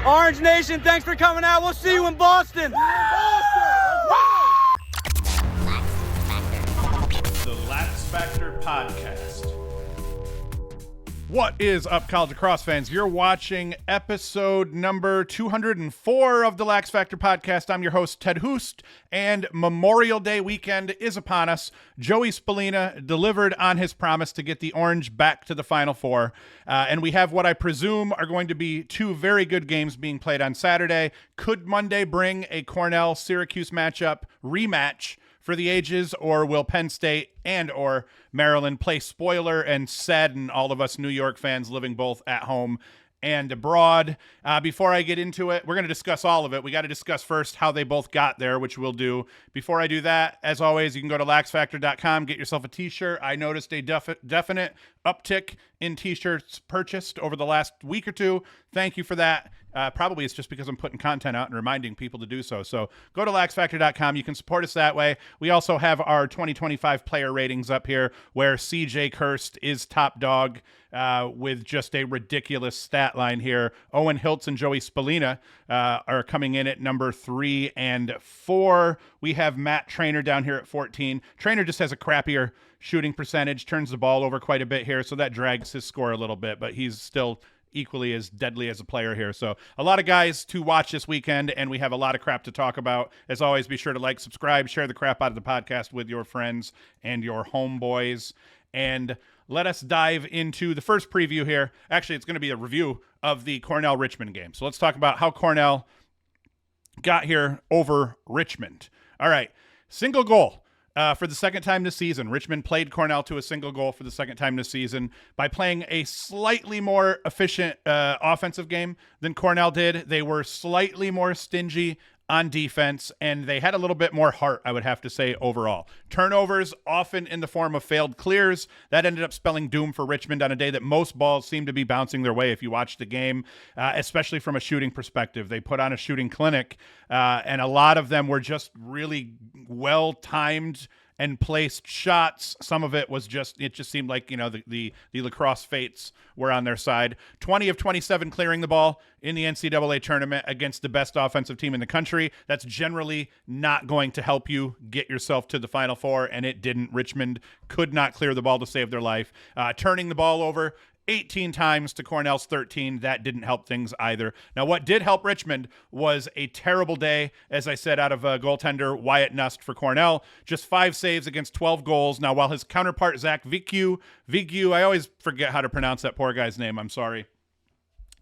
Orange Nation, thanks for coming out. We'll see you in Boston. The LaxFactor Podcast. What is up, college lacrosse fans? You're watching episode number 204 of the LaxFactor Podcast. I'm your host, Ted Hoost, and Memorial Day weekend is upon us. Joey Spallina delivered on his promise to get the Orange back to the Final Four, and we have what I presume are going to be two very good games being played on Saturday. Could Monday bring a Cornell-Syracuse rematch for the ages, or will Penn State and or Maryland play spoiler and sadden all of us New York fans living both at home and abroad? Before I get into it, we're going to discuss all of it. We got to discuss first how they both got there, which we'll do. Before I do that, as always, you can go to LaxFactor.com, get yourself a t-shirt. I noticed a definite uptick in t-shirts purchased over the last week or two. Thank you for that. Probably it's just because I'm putting content out and reminding people to do so. So go to LaxFactor.com. You can support us that way. We also have our 2025 player ratings up here, where CJ Kirst is top dog with just a ridiculous stat line here. Owen Hiltz and Joey Spallina are coming in at number 3 and 4. We have Matt Trainer down here at 14. Trainer just has a crappier shooting percentage, turns the ball over quite a bit here, so that drags his score a little bit, but he's still equally as deadly as a player here. So a lot of guys to watch this weekend, and we have a lot of crap to talk about. As always, be sure to like, subscribe, share the crap out of the podcast with your friends and your homeboys. And let us dive into the first preview here. Actually, it's going to be a review of the Cornell-Richmond game. So let's talk about how Cornell got here over Richmond. All right, single goal. For the second time this season, Richmond played Cornell to a single goal for the second time this season by playing a slightly more efficient offensive game than Cornell did. They were slightly more stingy on defense, and they had a little bit more heart, I would have to say, overall. Turnovers, often in the form of failed clears. That ended up spelling doom for Richmond on a day that most balls seemed to be bouncing their way if you watch the game, especially from a shooting perspective. They put on a shooting clinic, and a lot of them were just really well-timed and placed shots. Some of it was just seemed like, the lacrosse fates were on their side. 20 of 27 clearing the ball in the NCAA tournament against the best offensive team in the country. That's generally not going to help you get yourself to the Final Four, and it didn't. Richmond could not clear the ball to save their life. Turning the ball over 18 times to Cornell's 13. That didn't help things either. Now, what did help Richmond was a terrible day, as I said, out of goaltender Wyatt Nust for Cornell. Just 5 saves against 12 goals. Now, while his counterpart, Zach Vigu, I always forget how to pronounce that poor guy's name. I'm sorry.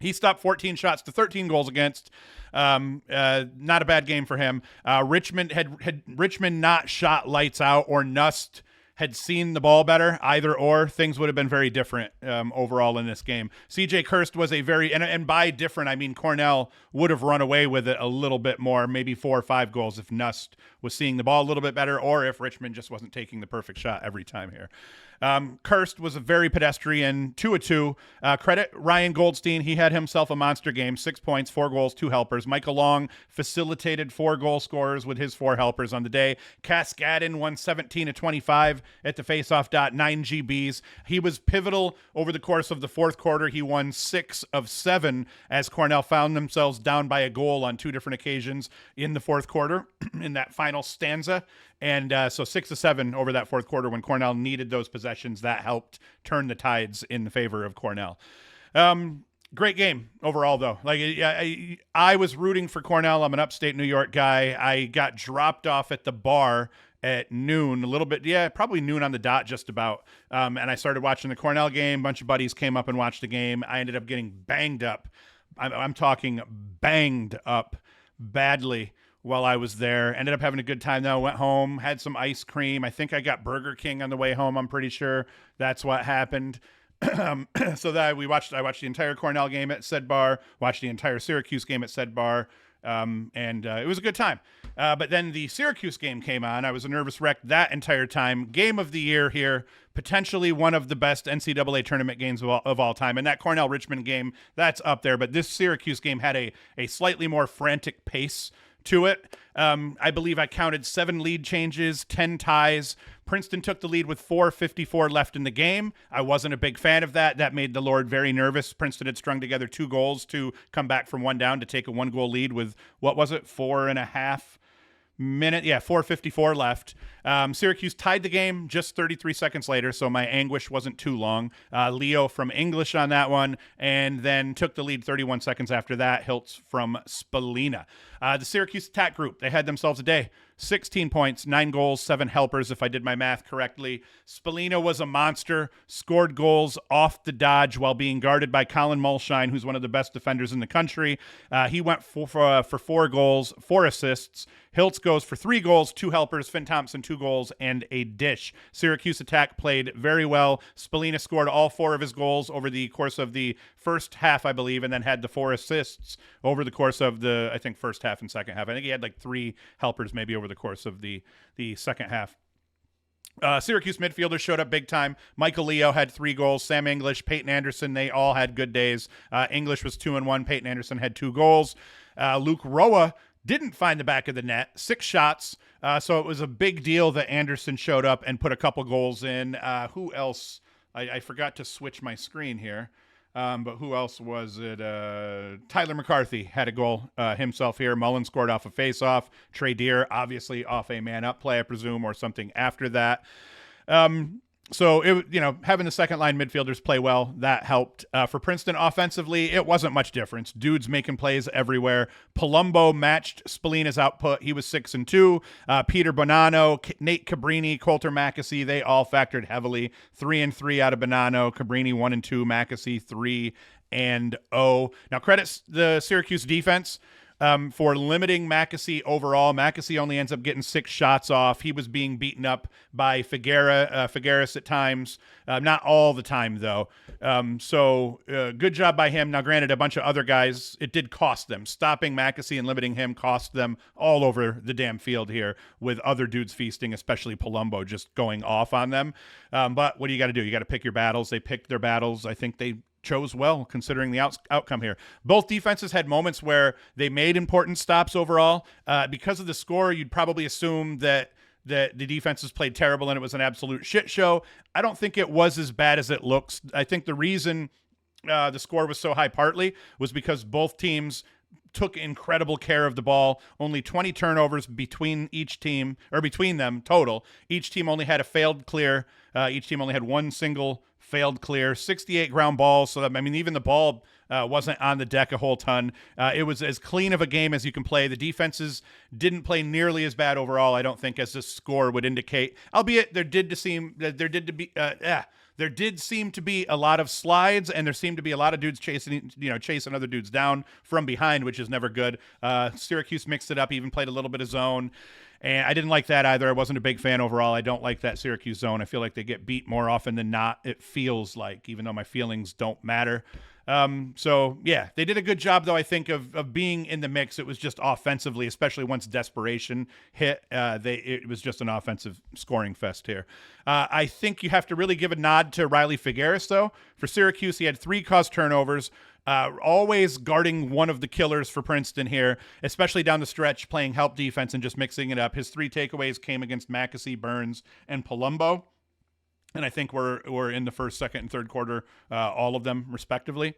He stopped 14 shots to 13 goals against. Not a bad game for him. Richmond had Richmond not shot lights out, or Nust had seen the ball better, either or, things would have been very different overall in this game. CJ Kirst was a very, and by different, I mean Cornell would have run away with it a little bit more, maybe 4 or 5 goals if Nust was seeing the ball a little bit better, or if Richmond just wasn't taking the perfect shot every time here. Kirst was a very pedestrian 2-2. Credit Ryan Goldstein. He had himself a monster game, 6 points, 4 goals, 2 helpers. Michael Long facilitated 4 goal scorers with his 4 helpers on the day. Cascadin won 17 of 25 at the faceoff dot, 9 GBs. He was pivotal over the course of the fourth quarter. He won 6 of 7 as Cornell found themselves down by a goal on 2 different occasions in the fourth quarter in that final stanza. And so 6 of 7 over that fourth quarter when Cornell needed those possessions. That helped turn the tides in favor of Cornell. Great game overall, though. Like I was rooting for Cornell. I'm an upstate New York guy. I got dropped off at the bar at noon, a little bit, probably noon on the dot, just about. And I started watching the Cornell game. A bunch of buddies came up and watched the game. I ended up getting banged up. I'm talking banged up badly while I was there. Ended up having a good time, though. Went home, had some ice cream. I think I got Burger King on the way home. I'm pretty sure that's what happened. So that I watched the entire Cornell game at said bar, watched the entire Syracuse game at said bar, and it was a good time. But then the Syracuse game came on. I was a nervous wreck that entire time. Game of the year here, potentially one of the best NCAA tournament games of all time. And that Cornell-Richmond game, that's up there. But this Syracuse game had a slightly more frantic pace to it. I believe I counted 7 lead changes, 10 ties, Princeton took the lead with 4:54 left in the game. I wasn't a big fan of that. That made the Lord very nervous. Princeton had strung together 2 goals to come back from 1 down to take a 1-goal lead with, 4.5 minute, 4:54 left. Syracuse tied the game just 33 seconds later, so my anguish wasn't too long. Leo from English on that one, and then took the lead 31 seconds after that. Hiltz from Spallina. The Syracuse attack group, they had themselves a day. 16 points, 9 goals, 7 helpers, if I did my math correctly. Spallina was a monster, scored goals off the dodge while being guarded by Colin Mulshine, who's one of the best defenders in the country. He went for 4 goals, 4 assists. Hiltz goes for 3 goals, 2 helpers. Finn Thompson, 2 goals, and a dish. Syracuse attack played very well. Spallina scored all 4 of his goals over the course of the first half, I believe, and then had the 4 assists over the course of the, I think, first half and second half. I think he had like 3 helpers maybe over the course of the second half. Syracuse midfielders showed up big time. Michael Leo had 3 goals. Sam English, Peyton Anderson, they all had good days. English was 2-1. Peyton Anderson had 2 goals. Luke Roa didn't find the back of the net. 6 shots. So it was a big deal that Anderson showed up and put a couple goals in. Who else? I forgot to switch my screen here. But who else was it? Tyler McCarthy had a goal himself here. Mullen scored off a face-off. Trey Deer, obviously, off a man-up play, I presume, or something after that. So, having the second-line midfielders play well, that helped. For Princeton offensively, it wasn't much difference. Dudes making plays everywhere. Palumbo matched Spallina's output. He was 6-2. Peter Bonanno, Nate Cabrini, Coulter Mackesy, they all factored heavily. 3-3 out of Bonanno. Cabrini 1-2. Mackesy 3-0. Now, credits the Syracuse defense for limiting Mackesy overall. Mackesy only ends up getting 6 shots off. He was being beaten up by Figueres at times. Not all the time, though. So good job by him. Now, granted, a bunch of other guys, it did cost them. Stopping Mackesy and limiting him cost them all over the damn field here with other dudes feasting, especially Palumbo just going off on them. But what do you got to do? You got to pick your battles. They picked their battles. I think they chose well considering the outcome here. Both defenses had moments where they made important stops overall. Because of the score, you'd probably assume that the defenses played terrible and it was an absolute shit show. I don't think it was as bad as it looks. I think the reason the score was so high partly was because both teams took incredible care of the ball. Only 20 turnovers between them total. Each team only had a failed clear. Each team only had 1 single failed clear, 68 ground balls. So that, even the ball wasn't on the deck a whole ton. It was as clean of a game as you can play. The defenses didn't play nearly as bad overall, I don't think, as this score would indicate. Albeit there did seem to be a lot of slides, and there seemed to be a lot of dudes chasing other dudes down from behind, which is never good. Syracuse mixed it up, even played a little bit of zone. And I didn't like that either. I wasn't a big fan overall. I don't like that Syracuse zone. I feel like they get beat more often than not, it feels like, even though my feelings don't matter. So, yeah, they did a good job, though, I think, of being in the mix. It was just offensively, especially once desperation hit. It was just an offensive scoring fest here. I think you have to really give a nod to Riley Figueres, though. For Syracuse, he had 3 caused turnovers. Always guarding one of the killers for Princeton here, especially down the stretch, playing help defense and just mixing it up. His 3 takeaways came against Mackesy, Burns, and Palumbo. And I think we're in the first, second, and third quarter, all of them respectively.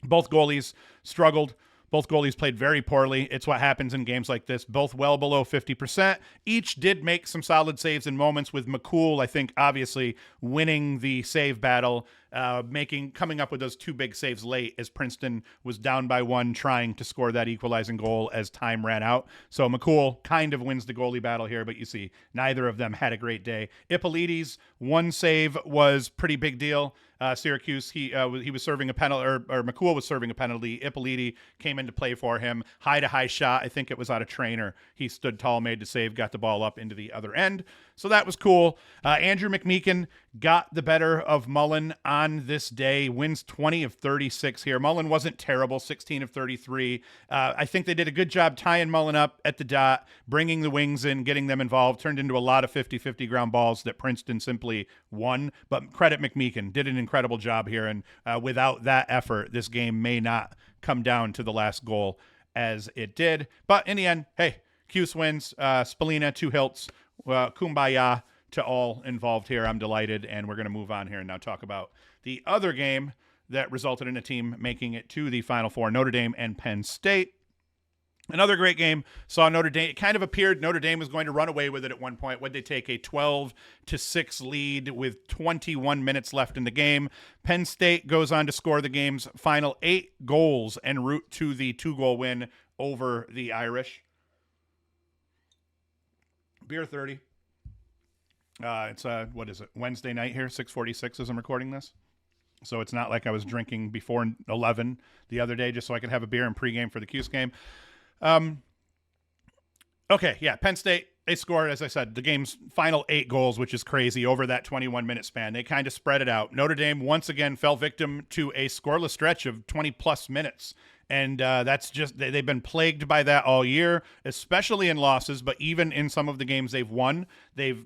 Both goalies struggled. Both goalies played very poorly. It's what happens in games like this. Both well below 50%. Each did make some solid saves in moments, with McCool, I think, obviously winning the save battle, coming up with those 2 big saves late as Princeton was down by 1, trying to score that equalizing goal as time ran out. So McCool kind of wins the goalie battle here, but you see, neither of them had a great day. Ippoliti's 1 save was pretty big deal. Syracuse, he was serving a penalty, or McCool was serving a penalty. Ippoliti came into play for him. High shot. I think it was out of trainer. He stood tall, made the save, got the ball up into the other end. So that was cool. Andrew McMeekin got the better of Mullen on this day, wins 20 of 36 here. Mullen wasn't terrible, 16 of 33. I think they did a good job tying Mullen up at the dot, bringing the wings in, getting them involved, turned into a lot of 50-50 ground balls that Princeton simply won. But credit McMeekin, did an incredible job here, and without that effort, this game may not come down to the last goal as it did. But in the end, hey, Cuse wins. Spallina, 2 Hiltz. Kumbaya to all involved here. I'm delighted, and we're going to move on here and now talk about the other game that resulted in a team making it to the Final Four, Notre Dame and Penn State. Another great game. Saw Notre Dame. It kind of appeared Notre Dame was going to run away with it at one point. Would they take a 12-6 lead with 21 minutes left in the game? Penn State goes on to score the game's final 8 goals en route to the 2-goal win over the Irish. Beer 30. It's what is it? Wednesday night here, 6:46 as I'm recording this. So it's not like I was drinking before 11 the other day just so I could have a beer and pregame for the Cuse game. Okay, yeah, Penn State, they scored, as I said, the game's final 8 goals, which is crazy, over that 21-minute span. They kind of spread it out. Notre Dame once again fell victim to a scoreless stretch of 20-plus minutes. And that's just, they've been plagued by that all year, especially in losses, but even in some of the games they've won, they've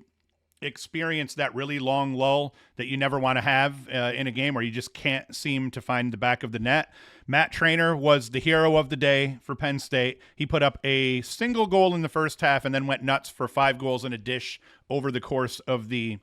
experienced that really long lull that you never want to have in a game where you just can't seem to find the back of the net. Matt Traynor was the hero of the day for Penn State. He put up a single goal in the first half and then went nuts for 5 goals in a dish over the course of the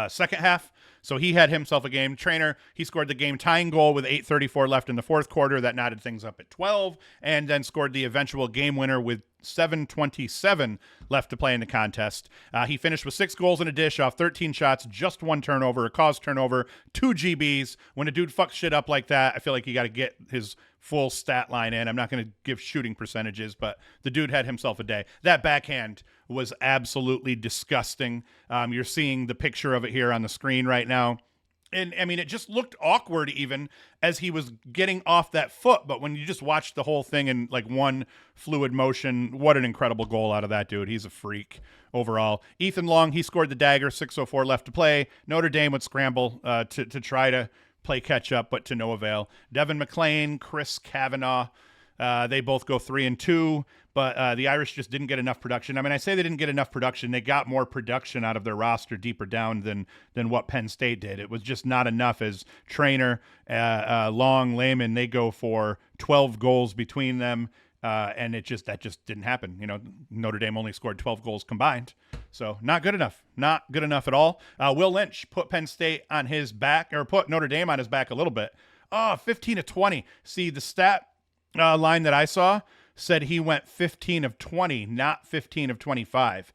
second half. So he had himself a game. Traynor, he scored the game-tying goal with 8:34 left in the fourth quarter. That knotted things up at 12, and then scored the eventual game winner with 7:27 left to play in the contest. He finished with 6 goals in a dish off 13 shots, just 1 turnover, a caused turnover, 2 GBs. When a dude fucks shit up like that, I feel like you got to get his full stat line in. I'm not going to give shooting percentages, but the dude had himself a day. That backhand was absolutely disgusting. You're seeing the picture of it here on the screen right now. And, I mean, it just looked awkward even as he was getting off that foot. But when you just watch the whole thing in, like, one fluid motion, what an incredible goal out of that dude. He's a freak overall. Ethan Long, he scored the dagger, 6:04 left to play. Notre Dame would scramble to try to play catch-up, but to no avail. Devin McClain, Chris Kavanaugh, they both go 3-2. But the Irish just didn't get enough production. I mean, I say they didn't get enough production. They got more production out of their roster deeper down than what Penn State did. It was just not enough as Traynor, Long, Lehman, they go for 12 goals between them. And that just didn't happen. You know, Notre Dame only scored 12 goals combined. So not good enough. Not good enough at all. Will Lynch put Penn State on his back, or put Notre Dame on his back a little bit. 15-20. See, the stat line that I saw said he went 15 of 20, not 15 of 25.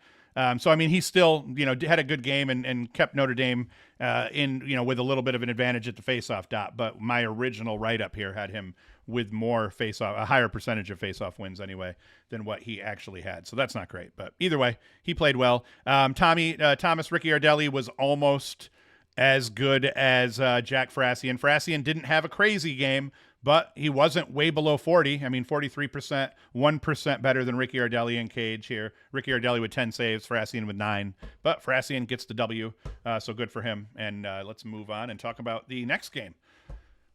So, I mean, he still, had a good game and kept Notre Dame with a little bit of an advantage at the faceoff dot. But my original write-up here had him with more faceoff, a higher percentage of faceoff wins anyway than what he actually had. So that's not great. But either way, he played well. Thomas Ricky Ardelli was almost as good as Jack Frasian. Frasian didn't have a crazy game, but he wasn't way below 40. I mean, 43%, 1% better than Ricky Ardelli in cage here. Ricky Ardelli with 10 saves, Frasian with 9. But Frasian gets the W, so good for him. And let's move on and talk about the next game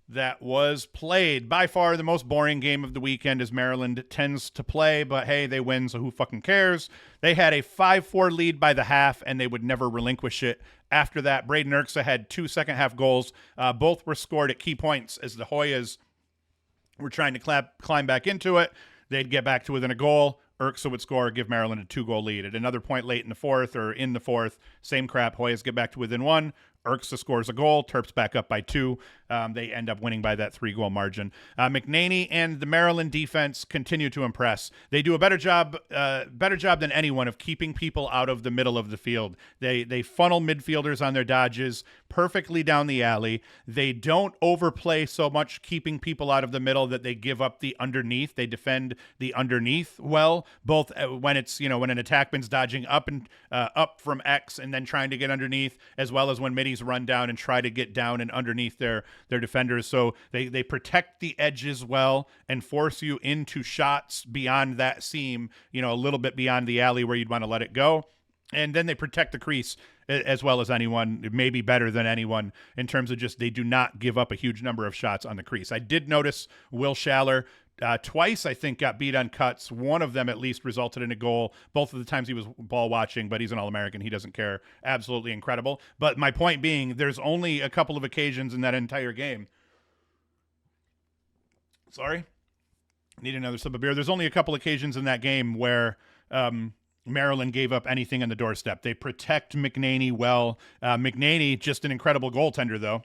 that was played. By far the most boring game of the weekend, as Maryland tends to play. But, hey, they win, so who fucking cares? They had a 5-4 lead by the half, and they would never relinquish it. After that, Braden Erksa had 2 second-half goals. Both were scored at key points as the Hoyas were trying to climb back into it. They'd get back to within a goal. Erksa would score, give Maryland a 2-goal lead. At another point late in the fourth, same crap. Hoyas get back to within 1. Erksa scores a goal. Terps back up by 2. They end up winning by that 3-goal margin. McNaney and the Maryland defense continue to impress. They do a better job than anyone of keeping people out of the middle of the field. They funnel midfielders on their dodges perfectly down the alley. They don't overplay so much keeping people out of the middle that they give up the underneath. They defend the underneath well, both when it's, when an attackman's dodging up from X and then trying to get underneath, as well as when middies run down and try to get down and underneath their defenders. So they protect the edges well and force you into shots beyond that seam, a little bit beyond the alley where you'd want to let it go. And then they protect the crease as well as anyone, maybe better than anyone, in terms of just they do not give up a huge number of shots on the crease. I did notice Will Schaller twice, I think, got beat on cuts. One of them at least resulted in a goal. Both of the times he was ball watching, but he's an All-American. He doesn't care. Absolutely incredible. But my point being, there's only a couple of occasions in that entire game. Sorry. Need another sip of beer. There's only a couple occasions in that game where Maryland gave up anything on the doorstep. They protect McNaney well. McNaney, just an incredible goaltender, though.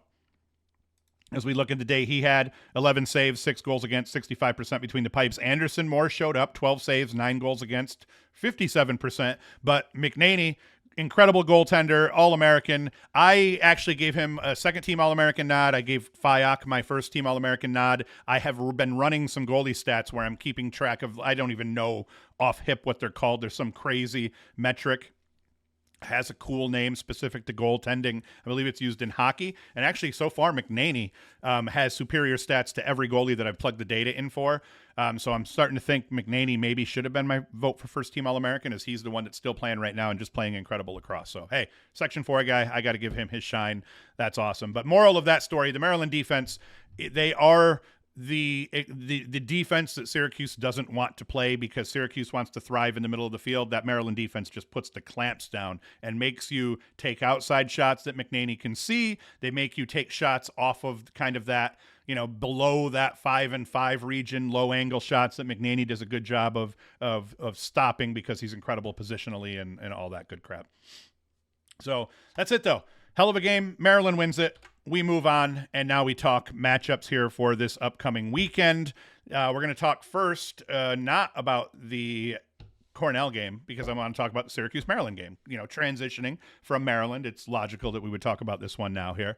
As we look at the day, he had 11 saves, 6 goals against, 65% between the pipes. Anderson Moore showed up, 12 saves, 9 goals against, 57%. But McNaney, incredible goaltender, All-American. I actually gave him a second-team All-American nod. I gave Fayak my first-team All-American nod. I have been running some goalie stats where I'm keeping track of, I don't even know off hip what they're called. There's some crazy metric. Has a cool name specific to goaltending. I believe it's used in hockey. And actually, so far, McNaney has superior stats to every goalie that I've plugged the data in for. So I'm starting to think McNaney maybe should have been my vote for first-team All-American, as he's the one that's still playing right now and just playing incredible lacrosse. So, hey, Section 4 guy, I got to give him his shine. That's awesome. But moral of that story, the Maryland defense, they are the defense that Syracuse doesn't want to play because Syracuse wants to thrive in the middle of the field. That Maryland defense just puts the clamps down and makes you take outside shots that McNaney can see. They make you take shots off of kind of that, below that 5-and-5 region, low angle shots that McNaney does a good job of stopping because he's incredible positionally and all that good crap. So that's it though. Hell of a game. Maryland wins it. We move on, and now we talk matchups here for this upcoming weekend. We're going to talk first not about the Cornell game, because I want to talk about the Syracuse-Maryland game. Transitioning from Maryland, it's logical that we would talk about this one now here.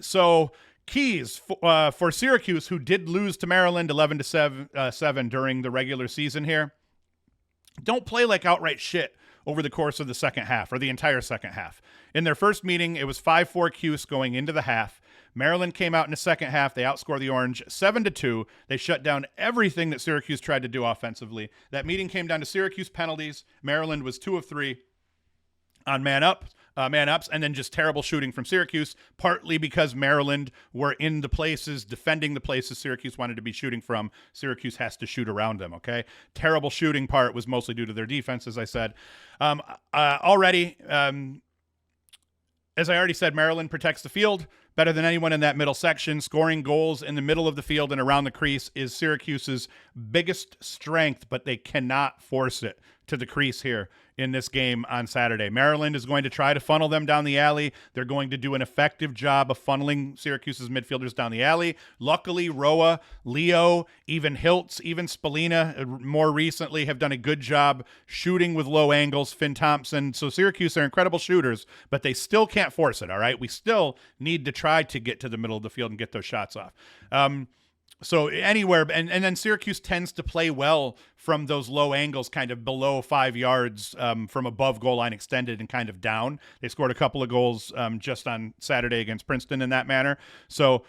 So keys for Syracuse, who did lose to Maryland 11-7 during the regular season here. Don't play like outright shit over the course of the second half, or the entire second half. In their first meeting, it was 5-4 Cuse going into the half. Maryland came out in the second half. They outscored the Orange 7-2. They shut down everything that Syracuse tried to do offensively. That meeting came down to Syracuse penalties. Maryland was 2 of 3 on man-ups, and then just terrible shooting from Syracuse, partly because Maryland were in the places, defending the places Syracuse wanted to be shooting from. Syracuse has to shoot around them, okay? Terrible shooting part was mostly due to their defense, as I said. As I already said, Maryland protects the field better than anyone in that middle section. Scoring goals in the middle of the field and around the crease is Syracuse's biggest strength, but they cannot force it to the crease here in this game on Saturday. Maryland is going to try to funnel them down the alley. They're going to do an effective job of funneling Syracuse's midfielders down the alley. Luckily, Roa, Leo, even Hiltz, even Spallina more recently have done a good job shooting with low angles. Finn Thompson. So Syracuse are incredible shooters, but they still can't force it, all right? We still need to try to get to the middle of the field and get those shots off. So anywhere, and then Syracuse tends to play well from those low angles, kind of below 5 yards from above goal line extended and kind of down. They scored a couple of goals just on Saturday against Princeton in that manner. So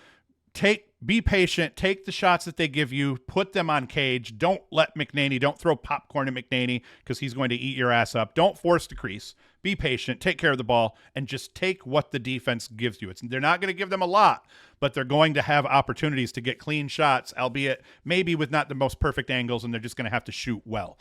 be patient, take the shots that they give you, put them on cage. Don't throw popcorn at McNaney because he's going to eat your ass up. Don't force the crease. Be patient, take care of the ball, and just take what the defense gives you. They're not going to give them a lot, but they're going to have opportunities to get clean shots, albeit maybe with not the most perfect angles, and they're just going to have to shoot well.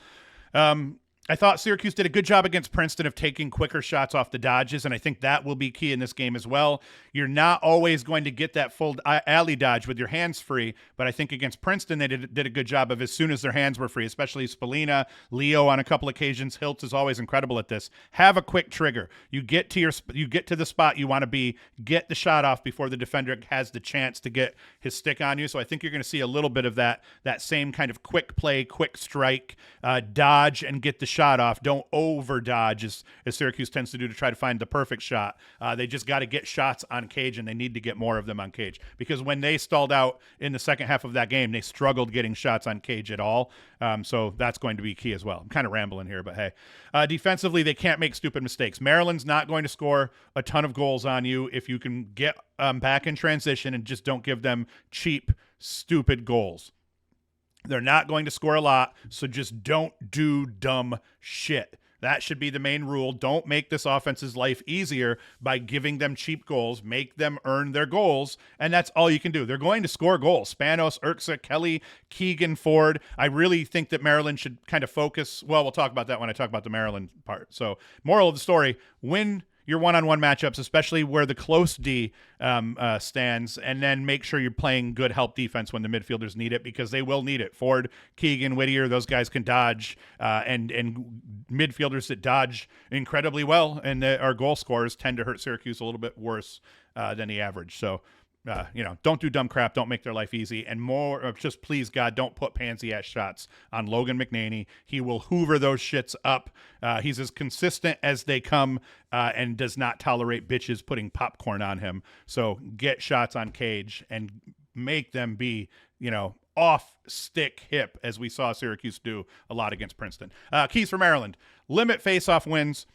I thought Syracuse did a good job against Princeton of taking quicker shots off the dodges, and I think that will be key in this game as well. You're not always going to get that full alley dodge with your hands free, but I think against Princeton they did a good job of as soon as their hands were free, especially Spallina, Leo on a couple occasions. Hiltz is always incredible at this. Have a quick trigger. You get to the spot you want to be, get the shot off before the defender has the chance to get his stick on you. So I think you're going to see a little bit of that same kind of quick play, quick strike, dodge and get the shot off. Don't over dodge as Syracuse tends to do to try to find the perfect shot. They just got to get shots on cage, and they need to get more of them on cage, because when they stalled out in the second half of that game, they struggled getting shots on cage at all. So that's going to be key as well. I'm kind of rambling here, but hey, defensively, they can't make stupid mistakes. Maryland's not going to score a ton of goals on you if you can get back in transition and just don't give them cheap, stupid goals. They're not going to score a lot, so just don't do dumb shit. That should be the main rule. Don't make this offense's life easier by giving them cheap goals. Make them earn their goals, and that's all you can do. They're going to score goals. Spanos, Urksa, Kelly, Keegan, Ford. I really think that Maryland should kind of focus. Well, we'll talk about that when I talk about the Maryland part. So, moral of the story, win your one-on-one matchups, especially where the close D stands, and then make sure you're playing good help defense when the midfielders need it, because they will need it. Ford, Keegan, Whittier, those guys can dodge, and midfielders that dodge incredibly well, and our goal scorers tend to hurt Syracuse a little bit worse than the average. So, don't do dumb crap. Don't make their life easy. And more of just, please, God, don't put pansy-ass shots on Logan McNaney. He will hoover those shits up. He's as consistent as they come and does not tolerate bitches putting popcorn on him. So get shots on Cage and make them be, off stick hip, as we saw Syracuse do a lot against Princeton. Keys for Maryland. Limit face-off wins.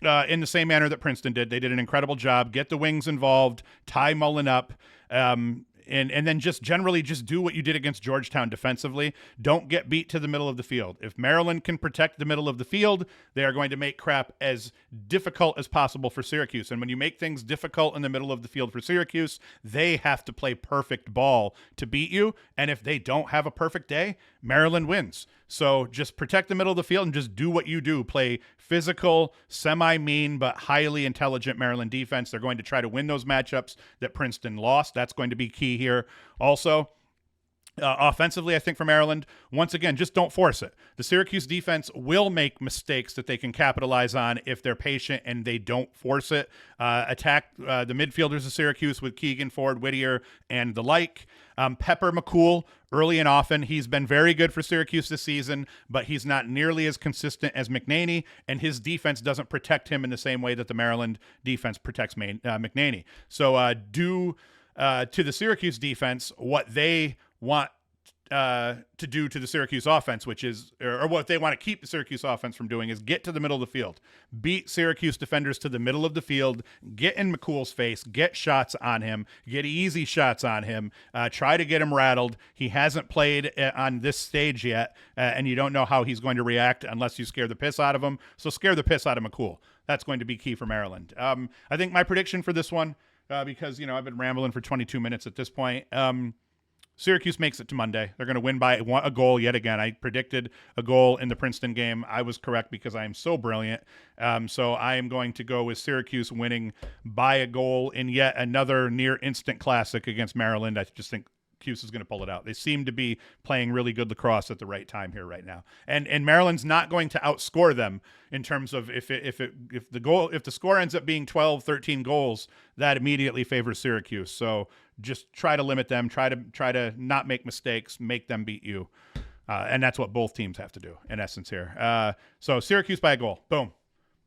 In the same manner that Princeton did. They did an incredible job. Get the wings involved, tie Mullen up, and then just generally just do what you did against Georgetown defensively. Don't get beat to the middle of the field. If Maryland can protect the middle of the field, they are going to make crap as difficult as possible for Syracuse. And when you make things difficult in the middle of the field for Syracuse, they have to play perfect ball to beat you. And if they don't have a perfect day, Maryland wins. So just protect the middle of the field and just do what you do. Play physical, semi-mean, but highly intelligent Maryland defense. They're going to try to win those matchups that Princeton lost. That's going to be key here. Also, offensively, I think for Maryland, once again, just don't force it. The Syracuse defense will make mistakes that they can capitalize on if they're patient and they don't force it. Attack the midfielders of Syracuse with Keegan, Ford, Whittier, and the like. Pepper McCool early and often. He's been very good for Syracuse this season, but he's not nearly as consistent as McNaney, and his defense doesn't protect him in the same way that the Maryland defense protects McNaney. So do to the Syracuse defense what they want to do to the Syracuse offense, which is, or what they want to keep the Syracuse offense from doing, is get to the middle of the field, beat Syracuse defenders to the middle of the field, get in McCool's face, get shots on him, get easy shots on him, try to get him rattled. He hasn't played on this stage yet, and you don't know how he's going to react unless you scare the piss out of him. So scare the piss out of McCool. That's going to be key for Maryland. I think my prediction for this one, because, I've been rambling for 22 minutes at this point, Syracuse makes it to Monday. They're going to win by a goal yet again. I predicted a goal in the Princeton game. I was correct because I am so brilliant. So I am going to go with Syracuse winning by a goal in yet another near instant classic against Maryland. I just think Cuse is going to pull it out. They seem to be playing really good lacrosse at the right time here right now. And Maryland's not going to outscore them in terms of if the score ends up being 12, 13 goals, that immediately favors Syracuse. So just try to limit them, try to not make mistakes, make them beat you. And that's what both teams have to do in essence here. So Syracuse by a goal. Boom.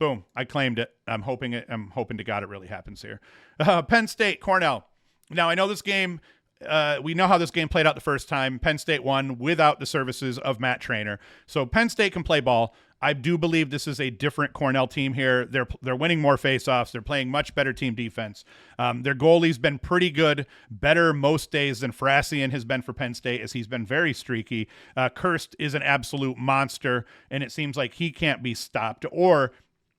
Boom. I claimed it. I'm hoping to God it really happens here. Penn State, Cornell. Now I know this game, we know how this game played out the first time. Penn State won without the services of Matt Trainer. So Penn State can play ball. I do believe this is a different Cornell team here. They're winning more faceoffs. They're playing much better team defense. Their goalie's been pretty good, better most days than Frasian has been for Penn State, as he's been very streaky. Kirst is an absolute monster, and it seems like he can't be stopped. Or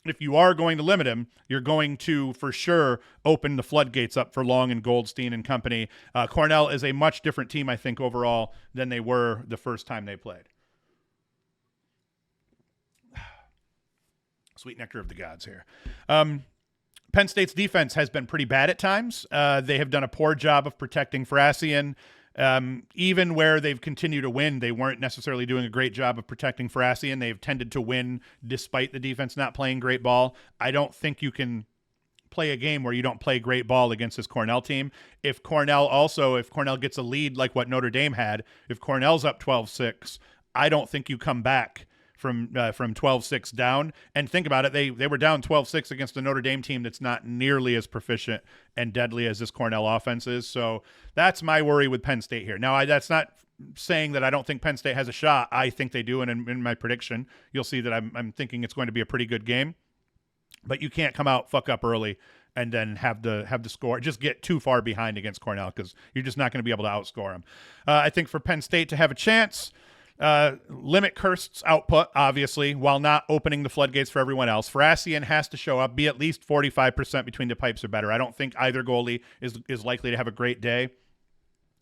if you are going to limit him, you're going to, for sure, open the floodgates up for Long and Goldstein and company. Cornell is a much different team, I think, overall than they were the first time they played. Sweet nectar of the gods here. Penn State's defense has been pretty bad at times. They have done a poor job of protecting Frasian. Even where they've continued to win, they weren't necessarily doing a great job of protecting Frasian. They've tended to win despite the defense not playing great ball. I don't think you can play a game where you don't play great ball against this Cornell team. If Cornell gets a lead like what Notre Dame had, if Cornell's up 12-6, I don't think you come back from 12-6 down. And think about it, they were down 12-6 against a Notre Dame team that's not nearly as proficient and deadly as this Cornell offense is. So that's my worry with Penn State here. Now, that's not saying that I don't think Penn State has a shot. I think they do, and in my prediction, you'll see that I'm thinking it's going to be a pretty good game. But you can't come out, fuck up early, and then have the score just get too far behind against Cornell, because you're just not going to be able to outscore them. I think for Penn State to have a chance, limit Kirst's output, obviously, while not opening the floodgates for everyone else. Frasian has to show up, be at least 45% between the pipes or better. I don't think either goalie is likely to have a great day.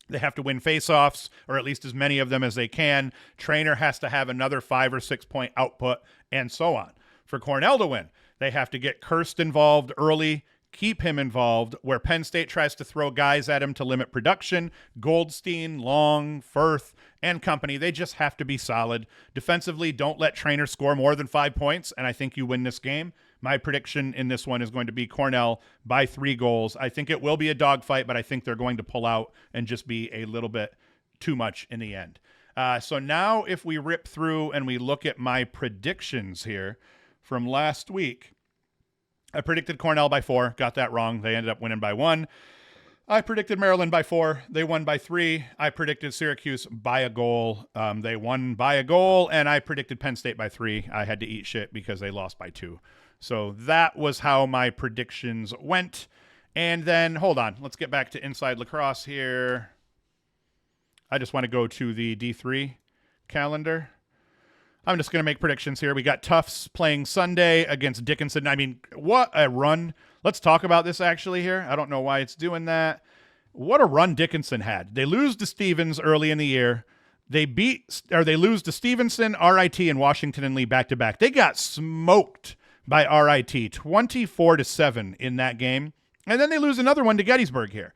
They have to win faceoffs, or at least as many of them as they can. Trainer has to have another 5 or 6 point output, and so on. For Cornell to win, They have to get Kirst involved early, keep him involved, where Penn State tries to throw guys at him to limit production. Goldstein, Long, Firth, and company, they just have to be solid. Defensively, don't let Trainer score more than 5 points, and I think you win this game. My prediction in this one is going to be Cornell by 3 goals. I think it will be a dogfight, but I think they're going to pull out and just be a little bit too much in the end. So now if we rip through and we look at my predictions here from last week, I predicted Cornell by 4, got that wrong. They ended up winning by 1. I predicted Maryland by 4. They won by 3. I predicted Syracuse by a goal. They won by a goal, and I predicted Penn State by 3. I had to eat shit because they lost by 2. So that was how my predictions went. And then, hold on, let's get back to Inside Lacrosse here. I just want to go to the D3 calendar. I'm just going to make predictions here. We got Tufts playing Sunday against Dickinson. I mean, what a run. Let's talk about this actually here. I don't know why it's doing that. What a run Dickinson had. They lose to Stevens early in the year. They lose to Stevenson, RIT, and Washington and Lee back-to-back. They got smoked by RIT, 24-7 in that game. And then they lose another one to Gettysburg here.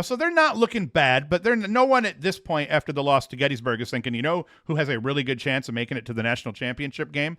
So they're not looking bad, but no one at this point after the loss to Gettysburg is thinking, who has a really good chance of making it to the national championship game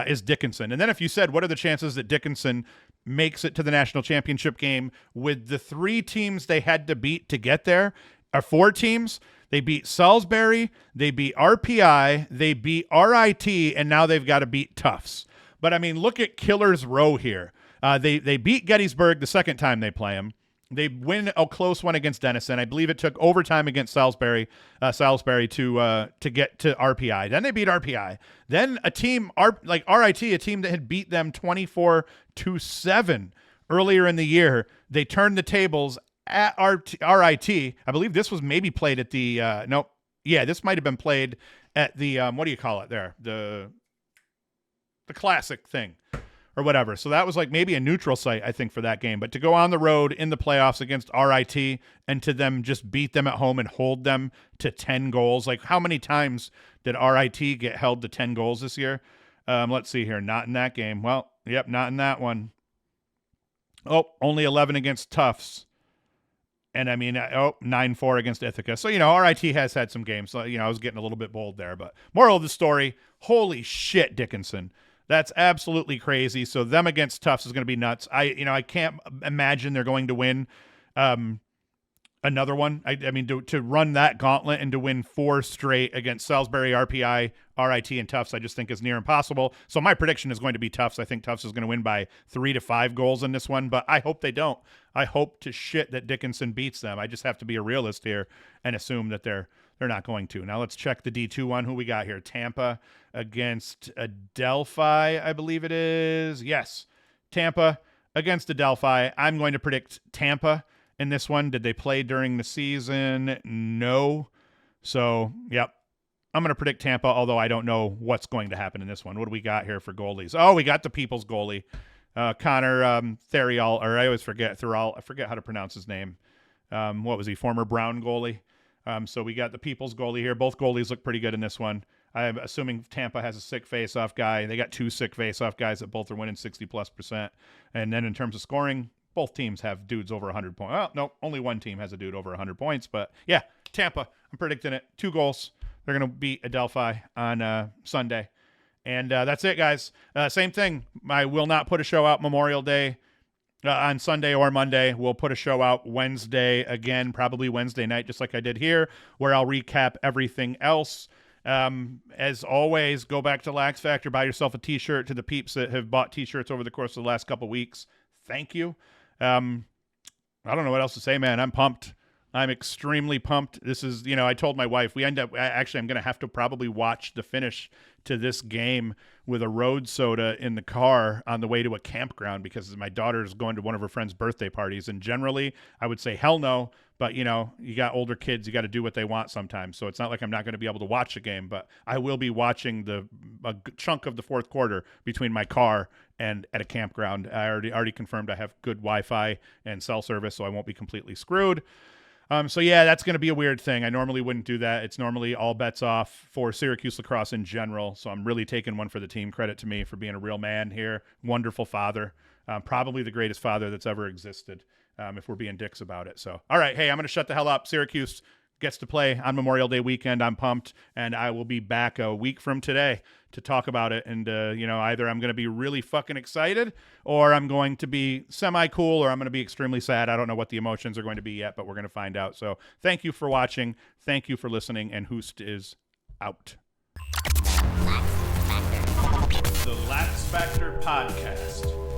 is Dickinson. And then if you said, what are the chances that Dickinson makes it to the national championship game with the 3 teams they had to beat to get there, are 4 teams. They beat Salisbury, they beat RPI, they beat RIT, and now they've got to beat Tufts. But, I mean, look at Killer's Row here. They beat Gettysburg the second time they play them. They win a close one against Denison. I believe it took overtime against Salisbury to get to RPI. Then they beat RPI. Then a team like RIT, a team that had beat them 24-7 earlier in the year, they turned the tables at RIT. I believe this was maybe played at the this might have been played at the what do you call it there? The classic thing. Or whatever. So that was like maybe a neutral site, I think, for that game. But to go on the road in the playoffs against RIT and to them just beat them at home and hold them to 10 goals. Like, how many times did RIT get held to 10 goals this year? Let's see here. Not in that game. Well, yep, not in that one. Oh, only 11 against Tufts. And, I mean, 9-4 against Ithaca. So, RIT has had some games. So, I was getting a little bit bold there. But moral of the story, holy shit, Dickinson. That's absolutely crazy. So them against Tufts is going to be nuts. I can't imagine they're going to win another one. I mean, to run that gauntlet and to win 4 straight against Salisbury, RPI, RIT, and Tufts, I just think is near impossible. So my prediction is going to be Tufts. I think Tufts is going to win by 3 to 5 goals in this one, but I hope they don't. I hope to shit that Dickinson beats them. I just have to be a realist here and assume that they're not going to. Now let's check the D2 one. Who we got here? Tampa against Adelphi, I believe it is. Yes, Tampa against Adelphi. I'm going to predict Tampa in this one. Did they play during the season? No. So, yep. I'm going to predict Tampa, although I don't know what's going to happen in this one. What do we got here for goalies? Oh, we got the People's goalie, Connor Therial, or I always forget Therial. I forget how to pronounce his name. What was he? Former Brown goalie. So we got the People's goalie here. Both goalies look pretty good in this one. I'm assuming Tampa has a sick face-off guy. They got 2 sick face-off guys that both are winning 60+%. And then in terms of scoring, both teams have dudes over 100 points. Well, no, only one team has a dude over 100 points. But, yeah, Tampa, I'm predicting it. 2 goals. They're going to beat Adelphi on Sunday. And that's it, guys. Same thing. I will not put a show out Memorial Day on Sunday or Monday. We'll put a show out Wednesday again, probably Wednesday night, just like I did here, where I'll recap everything else. As always, go back to LaxFactor, buy yourself a t-shirt. To the peeps that have bought t-shirts over the course of the last couple weeks, thank you. I don't know what else to say, man. I'm pumped. I'm extremely pumped. This is, I told my wife, I'm going to have to probably watch the finish to this game with a road soda in the car on the way to a campground because my daughter's going to one of her friend's birthday parties. And generally, I would say hell no. But, you got older kids. You got to do what they want sometimes. So it's not like I'm not going to be able to watch the game. But I will be watching a chunk of the fourth quarter between my car and at a campground. I already confirmed I have good Wi-Fi and cell service, so I won't be completely screwed. So yeah, that's going to be a weird thing. I normally wouldn't do that. It's normally all bets off for Syracuse lacrosse in general. So I'm really taking one for the team. Credit to me for being a real man here. Wonderful father. Probably the greatest father that's ever existed, if we're being dicks about it. So, all right. Hey, I'm going to shut the hell up. Syracuse gets to play on Memorial Day weekend. I'm pumped, and I will be back a week from today to talk about it. And, either I'm going to be really fucking excited or I'm going to be semi-cool or I'm going to be extremely sad. I don't know what the emotions are going to be yet, but we're going to find out. So thank you for watching. Thank you for listening. And Hoost is out. The LaxFactor Podcast.